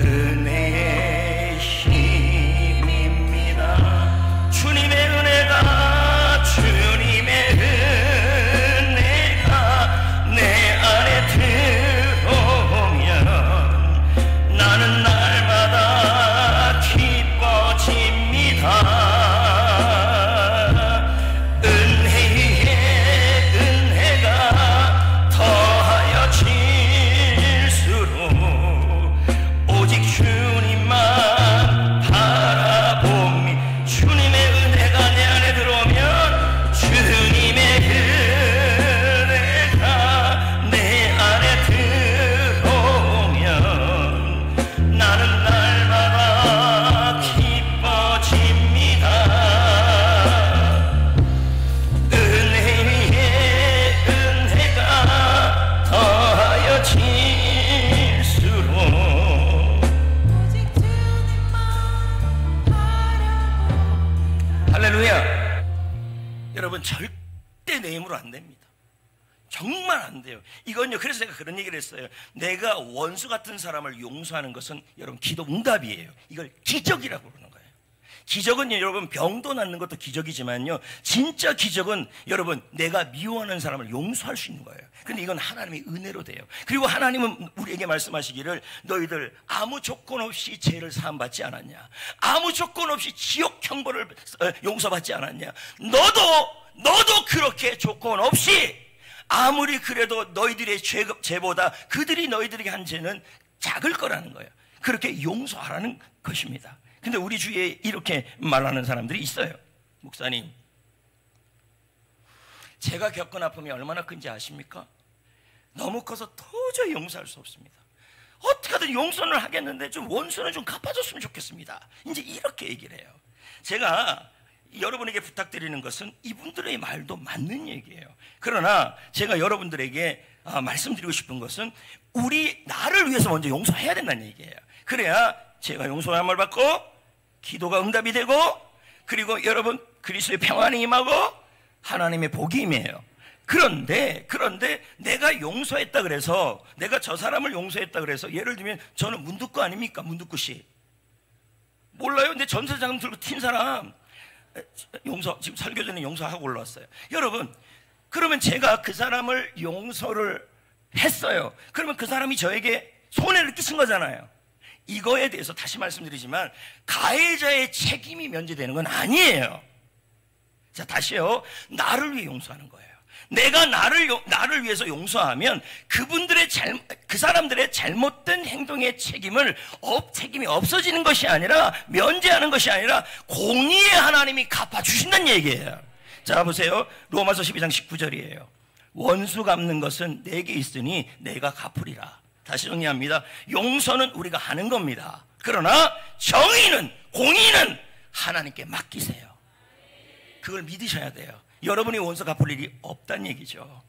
은혜의 힘입니다. 주님의 은혜가 내 안에 들어오면 나는 날마다 기뻐집니다. 은혜가 더하여 질수록 오직 주님만 바라봅니다. 주님의 은혜가 내 안에 들어오면 주님의 여러분, 절대 내 힘으로 안 됩니다. 정말 안 돼요. 이건요, 그래서 제가 그런 얘기를 했어요. 내가 원수 같은 사람을 용서하는 것은 여러분 기도 응답이에요. 이걸 기적이라고 그러는 거예요. 기적은요, 여러분, 병도 낫는 것도 기적이지만요, 진짜 기적은 여러분 내가 미워하는 사람을 용서할 수 있는 거예요. 근데 이건 하나님의 은혜로 돼요. 그리고 하나님은 우리에게 말씀하시기를 너희들 아무 조건 없이 죄를 사함받지 않았냐, 아무 조건 없이 지옥 형벌을 용서받지 않았냐. 너도 그렇게 조건 없이, 아무리 그래도 너희들의 죄보다 그들이 너희들에게 한 죄는 작을 거라는 거예요. 그렇게 용서하라는 것입니다. 근데 우리 주위에 이렇게 말하는 사람들이 있어요. 목사님, 제가 겪은 아픔이 얼마나 큰지 아십니까? 너무 커서 도저히 용서할 수 없습니다. 어떻게든 용서는 하겠는데 좀 원수는 좀 갚아줬으면 좋겠습니다. 이제 이렇게 얘기를 해요. 제가 여러분에게 부탁드리는 것은 이분들의 말도 맞는 얘기예요. 그러나 제가 여러분들에게 말씀드리고 싶은 것은 나를 위해서 먼저 용서해야 된다는 얘기예요. 그래야 제가 용서함을 받고 기도가 응답이 되고, 그리고 여러분 그리스도의 평안이 임하고 하나님의 복이 임해요. 그런데 내가 용서했다 그래서, 내가 저 사람을 용서했다 그래서, 예를 들면 저는 문득구 아닙니까? 문득구 씨 몰라요? 근데 전세자금 들고 튄 사람 지금 설교 전에 용서하고 올라왔어요. 여러분, 그러면 제가 그 사람을 용서를 했어요. 그러면 그 사람이 저에게 손해를 끼친 거잖아요. 이거에 대해서 다시 말씀드리지만 가해자의 책임이 면제되는 건 아니에요. 자, 다시요. 나를 위해 용서하는 거예요. 내가 나를 위해서 용서하면 그 사람들의 잘못된 행동의 책임이 없어지는 것이 아니라, 면제하는 것이 아니라 공의의 하나님이 갚아주신다는 얘기예요. 자, 보세요. 로마서 12장 19절이에요. 원수 갚는 것은 내게 있으니 내가 갚으리라. 다시 정리합니다. 용서는 우리가 하는 겁니다. 그러나 정의는, 공의는 하나님께 맡기세요. 그걸 믿으셔야 돼요. 여러분이 원수 갚을 일이 없다는 얘기죠.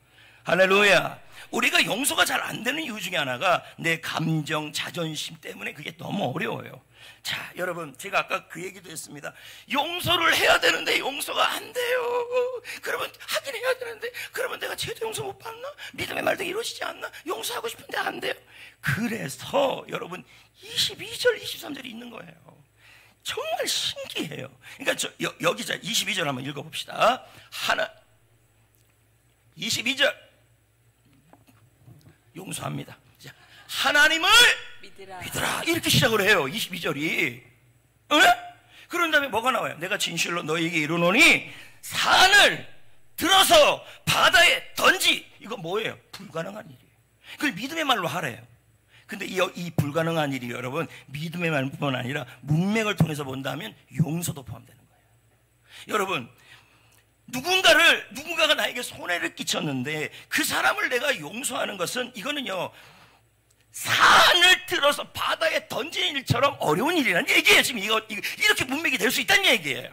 할렐루야. 우리가 용서가 잘 안 되는 이유 중에 하나가 내 감정, 자존심 때문에 그게 너무 어려워요. 자, 여러분, 제가 아까 그 얘기도 했습니다. 용서를 해야 되는데 용서가 안 돼요. 그러면 하긴 해야 되는데, 그러면 내가 제대로 용서 못 받나? 믿음의 말도 이루어지지 않나? 용서하고 싶은데 안 돼요. 그래서 여러분 22절, 23절이 있는 거예요. 정말 신기해요. 그러니까 여기 22절 한번 읽어봅시다. 22절 용서합니다. 자, 하나님을 믿으라. 이렇게 시작을 해요. 22절이. 그런 다음에 뭐가 나와요? 내가 진실로 너에게 이르노니 산을 들어서 바다에 던지. 이거 뭐예요? 불가능한 일이에요. 그걸 믿음의 말로 하래요. 근데 이 불가능한 일이 여러분 믿음의 말뿐만 아니라 문맥을 통해서 본다면 용서도 포함되는 거예요. 여러분, 누군가가 나에게 손해를 끼쳤는데 그 사람을 내가 용서하는 것은 이거는요, 산을 들어서 바다에 던지는 일처럼 어려운 일이라는 얘기예요. 지금 이렇게 문맥이 될 수 있다는 얘기예요.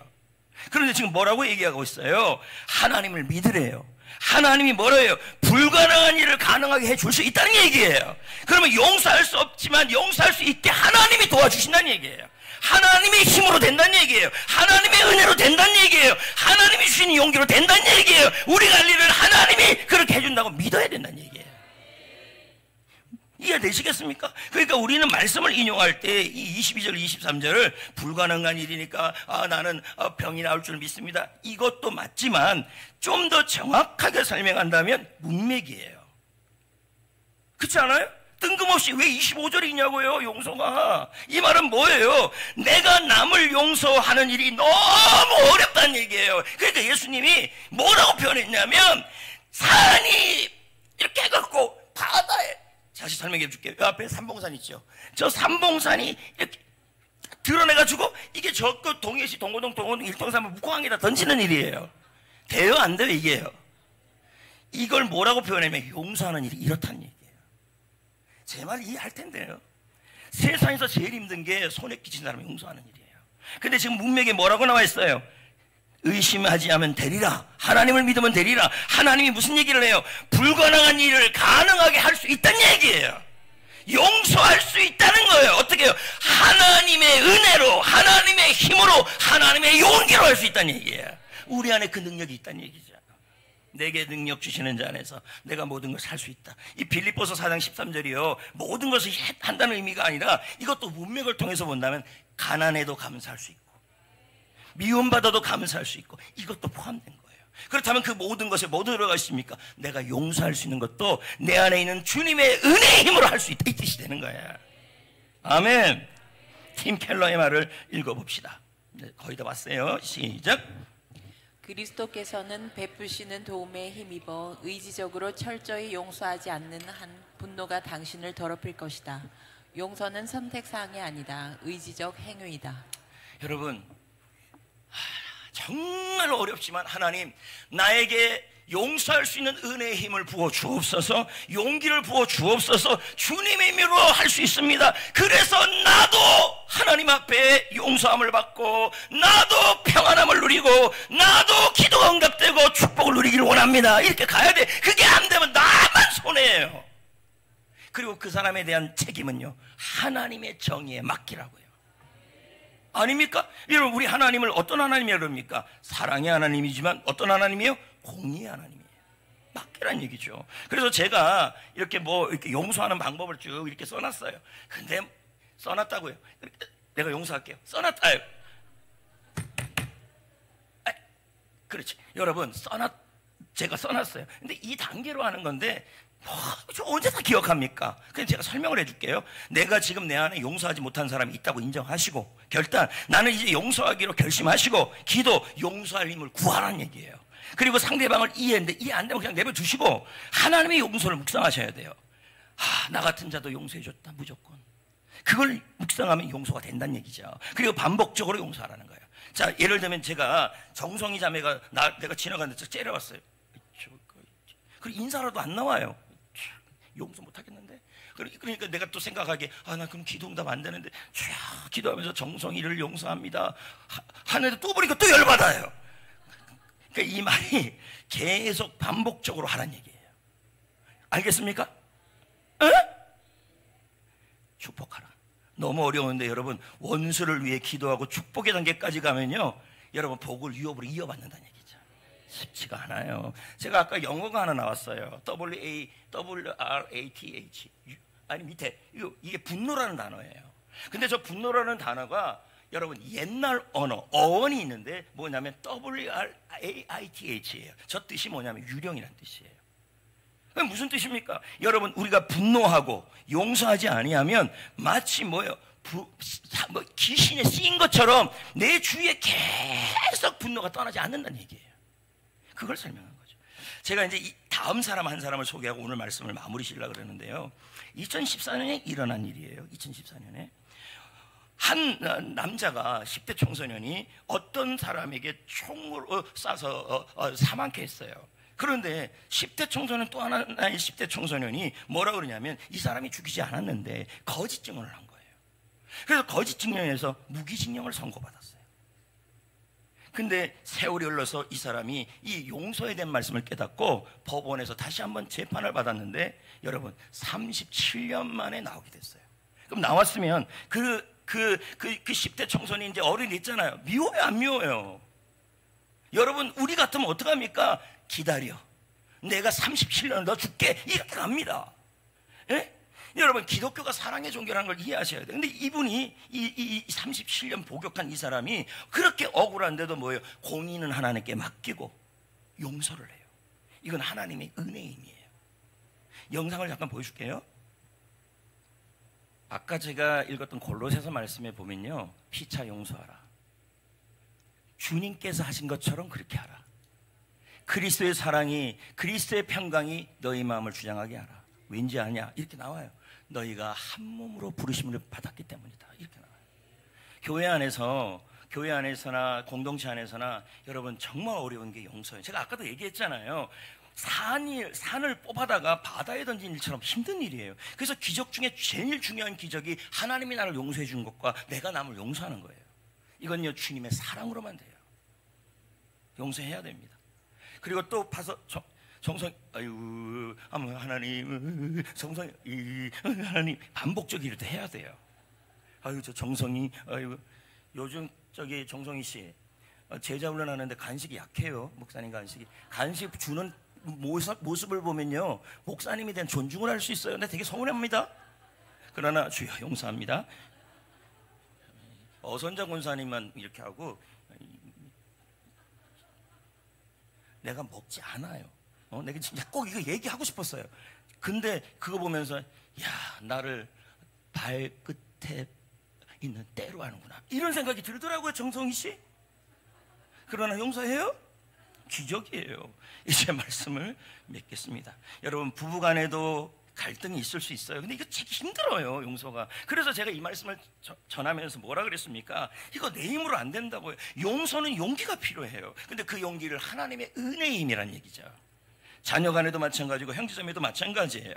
그런데 지금 뭐라고 얘기하고 있어요? 하나님을 믿으래요. 하나님이 뭐래요? 불가능한 일을 가능하게 해줄 수 있다는 얘기예요. 그러면 용서할 수 없지만 용서할 수 있게 하나님이 도와주신다는 얘기예요. 하나님의 힘으로 된다는 얘기예요. 하나님의 은혜로 된다는 얘기예요. 하나님이 주시는 용기로 된다는 얘기예요. 우리가 할 일을 하나님이 그렇게 해준다고 믿어야 된다는 얘기예요. 이해되시겠습니까? 그러니까 우리는 말씀을 인용할 때 이 22절, 23절을 불가능한 일이니까 나는 병이 나올 줄 믿습니다. 이것도 맞지만 좀 더 정확하게 설명한다면 문맥이에요. 그렇지 않아요? 뜬금없이 왜 25절이 있냐고요, 용서가. 이 말은 뭐예요? 내가 남을 용서하는 일이 너무 어렵다는 얘기예요. 그러니까 예수님이 뭐라고 표현했냐면 산이 이렇게 해갖고 바다에, 다시 설명해 줄게요. 그 앞에 삼봉산 있죠. 저 삼봉산이 이렇게 드러내가지고 이게 저그 동해시, 동호동, 일동산을 묵공항에다 던지는 일이에요. 돼요, 안 돼요, 이게요? 이걸 뭐라고 표현하면 용서하는 일이 이렇다는 얘기예요. 제 말 이해할 텐데요. 세상에서 제일 힘든 게 손에 끼친 사람을 용서하는 일이에요. 근데 지금 문맥에 뭐라고 나와 있어요? 의심하지 않으면 되리라. 하나님을 믿으면 되리라. 하나님이 무슨 얘기를 해요? 불가능한 일을 가능하게 할 수 있다는 얘기예요. 용서할 수 있다는 거예요. 어떻게 해요? 하나님의 은혜로, 하나님의 힘으로, 하나님의 용기로 할 수 있다는 얘기예요. 우리 안에 그 능력이 있다는 얘기죠. 내게 능력 주시는 자 안에서 내가 모든 것을 할 수 있다. 이 빌립보서 4장 13절이요, 모든 것을 한다는 의미가 아니라 이것도 문맥을 통해서 본다면 가난해도 감사할 수 있고 미움받아도 감사할 수 있고 이것도 포함된 거예요. 그렇다면 그 모든 것에 뭐 들어가 있습니까? 내가 용서할 수 있는 것도 내 안에 있는 주님의 은혜의 힘으로 할 수 있다, 이 뜻이 되는 거예요. 아멘. 팀 켈러의 말을 읽어봅시다. 거의 다 왔어요. 시작. 그리스도께서는 베푸시는 도움에 힘입어 의지적으로 철저히 용서하지 않는 한 분노가 당신을 더럽힐 것이다. 용서는 선택사항이 아니다. 의지적 행위이다. 여러분, 정말 어렵지만 하나님, 나에게 용서할 수 있는 은혜의 힘을 부어 주옵소서, 용기를 부어 주옵소서. 주님의 힘으로 할 수 있습니다. 그래서 나도 하나님 앞에 용서함을 받고 나도 평안함을 누리고 나도 기도가 응답되고 축복을 누리기를 원합니다. 이렇게 가야 돼. 그게 안 되면 나만 손해예요. 그리고 그 사람에 대한 책임은요, 하나님의 정의에 맡기라고요. 아닙니까? 여러분, 우리 하나님을 어떤 하나님이라고 그럽니까? 사랑의 하나님이지만 어떤 하나님이에요? 공의의 하나님이에요. 맡기란 얘기죠. 그래서 제가 이렇게 이렇게 용서하는 방법을 쭉 이렇게 써놨어요. 근데 써놨다고요. 내가 용서할게요. 써놨다요. 그렇지. 여러분, 제가 써놨어요. 근데 이 단계로 하는 건데 저 언제 다 기억합니까? 그냥 제가 설명을 해줄게요. 내가 지금 내 안에 용서하지 못한 사람이 있다고 인정하시고 결단, 나는 이제 용서하기로 결심하시고 기도, 용서할 힘을 구하라는 얘기예요. 그리고 상대방을 이해했는데 이해 안 되면 그냥 내버려두시고 하나님의 용서를 묵상하셔야 돼요. 나 같은 자도 용서해줬다, 무조건. 그걸 묵상하면 용서가 된다는 얘기죠. 그리고 반복적으로 용서하라는 거예요. 자, 예를 들면 제가 정성희 자매가 내가 지나가는데 째려봤어요. 그리고 인사라도 안 나와요. 용서 못 하겠는데. 그러니까 내가 또 생각하기에 나 그럼 기도응답 안 되는데 쫙 기도하면서 정성이를 용서합니다 하는데 또 보니까 또 열받아요. 그러니까 이 말이 계속 반복적으로 하라는 얘기예요. 알겠습니까? 에? 축복하라. 너무 어려운데 여러분, 원수를 위해 기도하고 축복의 단계까지 가면요, 여러분 복을 유업으로 이어받는다는 얘기죠. 쉽지가 않아요. 제가 아까 영어가 하나 나왔어요. WRATH. 아니 밑에 이게 분노라는 단어예요. 근데 저 분노라는 단어가 여러분 옛날 어원이 있는데 뭐냐면 WRAITH예요. 저 뜻이 뭐냐면 유령이라는 뜻이에요. 무슨 뜻입니까? 여러분, 우리가 분노하고 용서하지 아니하면 마치 귀신에 쓰인 것처럼 내 주위에 계속 분노가 떠나지 않는다는 얘기예요. 그걸 설명한 거죠. 제가 이제 다음 사람 한 사람을 소개하고 오늘 말씀을 마무리 지으려고 그러는데요, 2014년에 일어난 일이에요. 2014년에 한 남자가 10대 청소년이 어떤 사람에게 총을 쏴서 사망케 했어요. 그런데 10대 청소년, 또 하나의 10대 청소년이 뭐라 그러냐면 이 사람이 죽이지 않았는데 거짓 증언을 한 거예요. 그래서 거짓 증언에서 무기징역을 선고받았어요. 근데 세월이 흘러서 이 사람이 이 용서에 대한 말씀을 깨닫고 법원에서 다시 한번 재판을 받았는데 여러분 37년 만에 나오게 됐어요. 그럼 나왔으면 그 10대 청소년이 이제 어른이 됐잖아요. 미워요, 안 미워요? 여러분, 우리 같으면 어떡합니까? 기다려, 내가 37년을 너 줄게, 이렇게 갑니다. 예? 여러분, 기독교가 사랑의 종교라는 걸 이해하셔야 돼요. 근데 이분이 이 37년 복역한 이 사람이 그렇게 억울한데도 뭐예요? 공의는 하나님께 맡기고 용서를 해요. 이건 하나님의 은혜의 힘이에요. 영상을 잠깐 보여줄게요. 아까 제가 읽었던 골로새서 말씀에 보면요, 피차 용서하라. 주님께서 하신 것처럼 그렇게 하라. 그리스도의 사랑이, 그리스도의 평강이 너희 마음을 주장하게 하라. 왠지 아냐? 이렇게 나와요. 너희가 한 몸으로 부르심을 받았기 때문이다. 이렇게 나와요. 교회 안에서나 공동체 안에서나 여러분 정말 어려운 게 용서예요. 제가 아까도 얘기했잖아요. 산을 뽑아다가 바다에 던진 일처럼 힘든 일이에요. 그래서 기적 중에 제일 중요한 기적이 하나님이 나를 용서해 주는 것과 내가 남을 용서하는 거예요. 이건요, 주님의 사랑으로만 돼요. 용서해야 됩니다. 그리고 또 봐서 하나님, 하나님 반복적으로 이렇게 해야 돼요. 저 정성이, 요즘 정성희 씨 제자 훈련하는데 간식이 약해요. 목사님 간식 주는 모습을 보면요, 목사님에 대한 존중을 할 수 있어요. 근데 되게 서운합니다. 그러나 주여 용서합니다. 어선자 권사님만 이렇게 하고 내가 먹지 않아요. 내가 진짜 꼭 이거 얘기하고 싶었어요. 근데 그거 보면서 나를 발끝에 있는 때로 하는구나, 이런 생각이 들더라고요. 정성희 씨. 그러나 용서해요? 기적이에요. 이제 말씀을 맺겠습니다. 여러분, 부부간에도 갈등이 있을 수 있어요. 근데 이거 되게 힘들어요, 용서가. 그래서 제가 이 말씀을 전하면서 뭐라 그랬습니까? 이거 내 힘으로 안 된다고요. 용서는 용기가 필요해요. 근데 그 용기를 하나님의 은혜의 힘이란 얘기죠. 자녀 간에도 마찬가지고 형제자매도 마찬가지예요.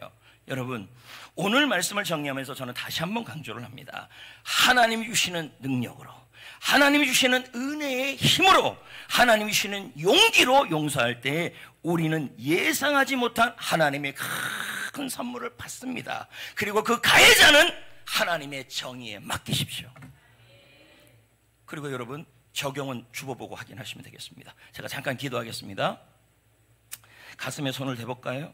여러분, 오늘 말씀을 정리하면서 저는 다시 한번 강조를 합니다. 하나님이 주시는 능력으로, 하나님이 주시는 은혜의 힘으로, 하나님이 주시는 용기로 용서할 때 우리는 예상하지 못한 하나님의 큰 선물을 받습니다. 그리고 그 가해자는 하나님의 정의에 맡기십시오. 그리고 여러분, 적용은 주보보고 확인하시면 되겠습니다. 제가 잠깐 기도하겠습니다. 가슴에 손을 대볼까요?